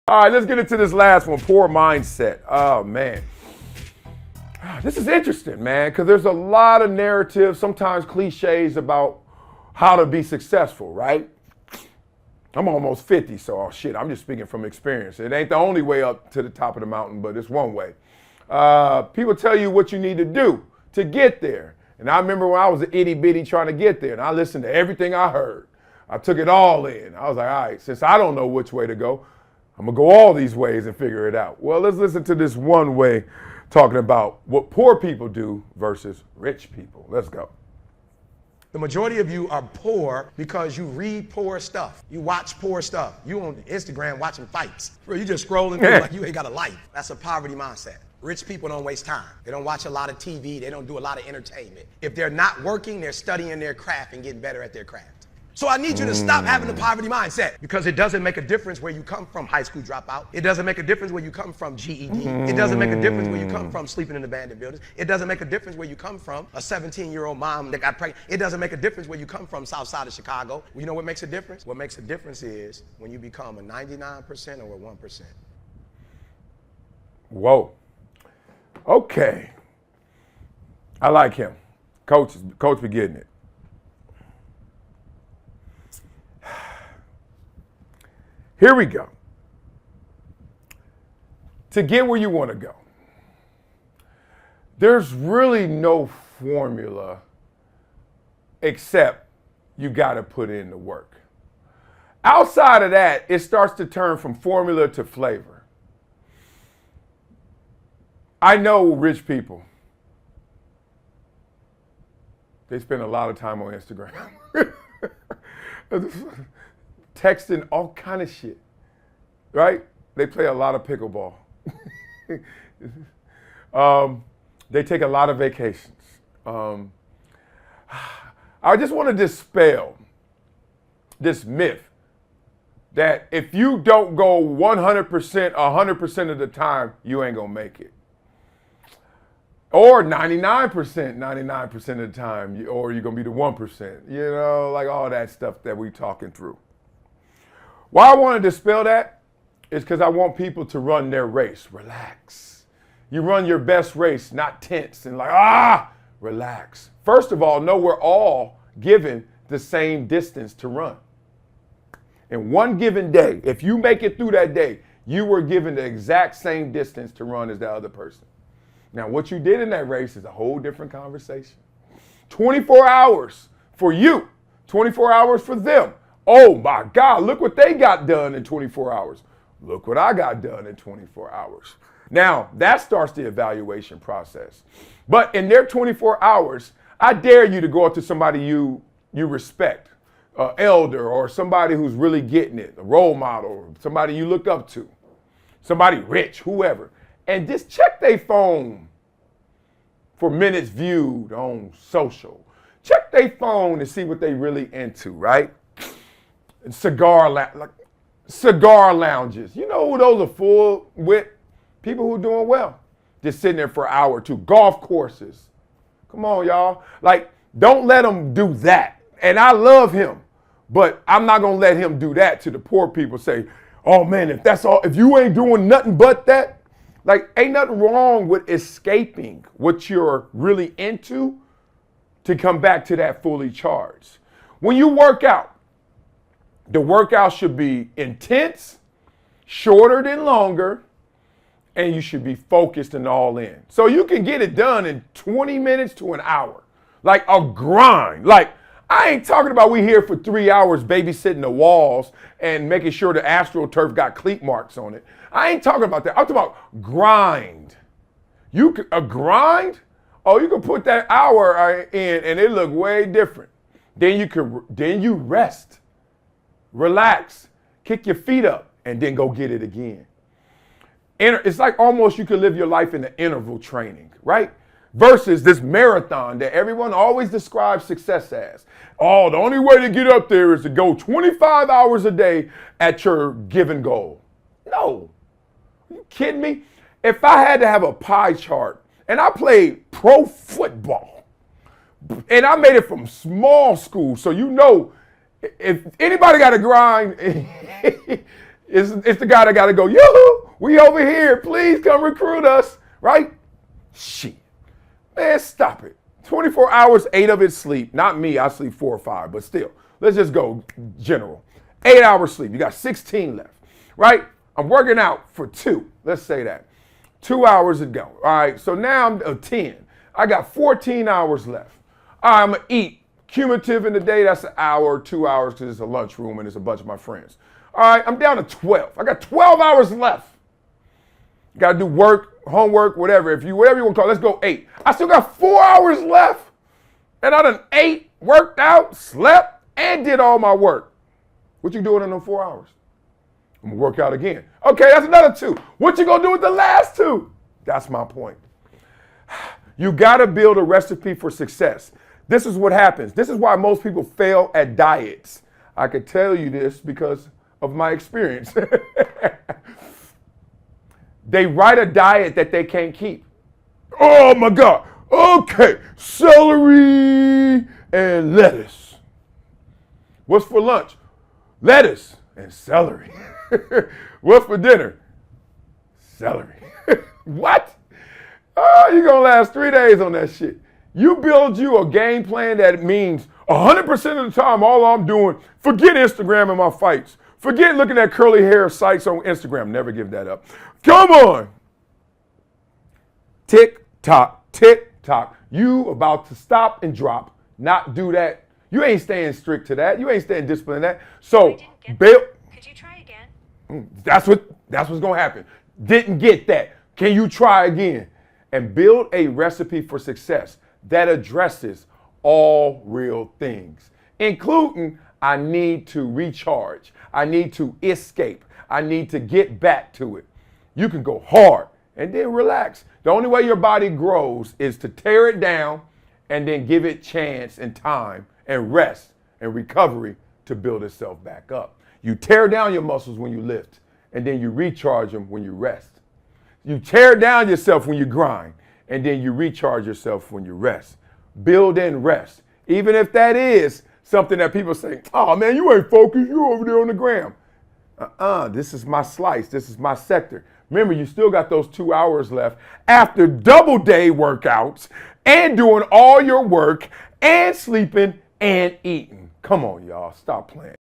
All right, let's get into this last one, poor mindset. Oh, man. This is interesting, man, because there's a lot of narratives, sometimes cliches about how to be successful, right? I'm almost 50, so I'm just speaking from experience. It ain't the only way up to the top of the mountain, but it's one way. People tell you what you need to do to get there. And I remember when I was an itty bitty trying to get there, and I listened to everything I heard. I took it all in. I was like, all right, since I don't know which way to go, I'm going to go all these ways and figure it out. Well, let's listen to this one way talking about what poor people do versus rich people. Let's go. The majority of you are poor because you read poor stuff. You watch poor stuff. You on Instagram watching fights. Bro, you just scrolling through like you ain't got a life. That's a poverty mindset. Rich people don't waste time. They don't watch a lot of TV. They don't do a lot of entertainment. If they're not working, they're studying their craft and getting better at their craft. So I need you to stop having the poverty mindset, because it doesn't make a difference where you come from, high school dropout. It doesn't make a difference where you come from, GED. It doesn't make a difference where you come from, sleeping in abandoned buildings. It doesn't make a difference where you come from, a 17-year-old mom that got pregnant. It doesn't make a difference where you come from, south side of Chicago. You know what makes a difference? What makes a difference is when you become a 99% or a 1%. Whoa. Okay. I like him. Coach be getting it. Here we go. To get where you want to go, there's really no formula except you got to put in the work. Outside of that, it starts to turn from formula to flavor. I know rich people. They spend a lot of time on Instagram. Texting all kind of shit, right? They play a lot of pickleball. They take a lot of vacations. I just want to dispel this myth that if you don't go 100%, 100% of the time, you ain't gonna make it. Or 99% of the time, or you're gonna be the 1%. You know, like all that stuff that we talking through. Why I want to dispel that is because I want people to run their race. Relax. You run your best race, not tense and like, relax. First of all, know we're all given the same distance to run. In one given day, if you make it through that day, you were given the exact same distance to run as the other person. Now, what you did in that race is a whole different conversation. 24 hours for you, 24 hours for them. Oh my God, look what they got done in 24 hours. Look what I got done in 24 hours. Now, that starts the evaluation process. But in their 24 hours, I dare you to go up to somebody you respect, an elder or somebody who's really getting it, a role model, somebody you look up to, somebody rich, whoever, and just check their phone for minutes viewed on social. Check their phone to see what they really into, right? Cigar lounges. You know who those are full with? People who are doing well. Just sitting there for an hour or two. Golf courses. Come on, y'all. Like, don't let them do that. And I love him, but I'm not going to let him do that to the poor people. Say, oh man, if you ain't doing nothing but that, like, ain't nothing wrong with escaping what you're really into to come back to that fully charged. When you work out, the workout should be intense, shorter than longer, and you should be focused and all in. So you can get it done in 20 minutes to an hour. Like a grind. Like, I ain't talking about we here for 3 hours babysitting the walls and making sure the AstroTurf got cleat marks on it. I ain't talking about that. I'm talking about grind. A grind? Oh, you can put that hour in and it look way different. Then you rest. Relax, kick your feet up, and then go get it again. It's like almost you could live your life in the interval training, right? Versus this marathon that everyone always describes success as. Oh, the only way to get up there is to go 25 hours a day at your given goal. No. Are you kidding me? If I had to have a pie chart, and I played pro football, and I made it from small school, so you know, if anybody got to grind, It's the guy that got to go, yoo-hoo, we over here. Please come recruit us, right? Shit. Man, stop it. 24 hours, 8 of it sleep. Not me, I sleep 4 or 5, but still. Let's just go general. 8 hours sleep. You got 16 left, right? I'm working out for 2. Let's say that. 2 hours ago. All right, so now I'm 10. I got 14 hours left. All right, I'm going to eat. Cumulative in the day, that's an hour, 2 hours, because it's a lunchroom and it's a bunch of my friends. All right, I'm down to 12. I got 12 hours left. Got to do work, homework, whatever. Whatever you want to call it, let's go 8. I still got 4 hours left. And I done ate, worked out, slept, and did all my work. What you doing in them 4 hours? I'm going to work out again. Okay, that's another 2. What you going to do with the last 2? That's my point. You got to build a recipe for success. This is what happens. This is why most people fail at diets. I could tell you this because of my experience. They write a diet that they can't keep. Oh my God. Okay, celery and lettuce. What's for lunch? Lettuce and celery. What's for dinner? Celery. What? Oh, you're going to last 3 days on that shit. You build you a game plan that means 100% of the time, all I'm doing, forget Instagram and my fights. Forget looking at curly hair sites on Instagram. Never give that up. Come on. Tick tock, tick tock. You about to stop and drop, not do that. You ain't staying strict to that. You ain't staying disciplined to that. So, build. Could you try again? That's what's going to happen. Didn't get that. Can you try again? And build a recipe for success that addresses all real things, including I need to recharge. I need to escape. I need to get back to it. You can go hard and then relax. The only way your body grows is to tear it down and then give it chance and time and rest and recovery to build itself back up. You tear down your muscles when you lift, and then you recharge them when you rest. You tear down yourself when you grind, and then you recharge yourself when you rest. Build in rest. Even if that is something that people say, oh man, you ain't focused, you over there on the gram. This is my slice, this is my sector. Remember, you still got those 2 hours left after double day workouts and doing all your work and sleeping and eating. Come on, y'all, stop playing.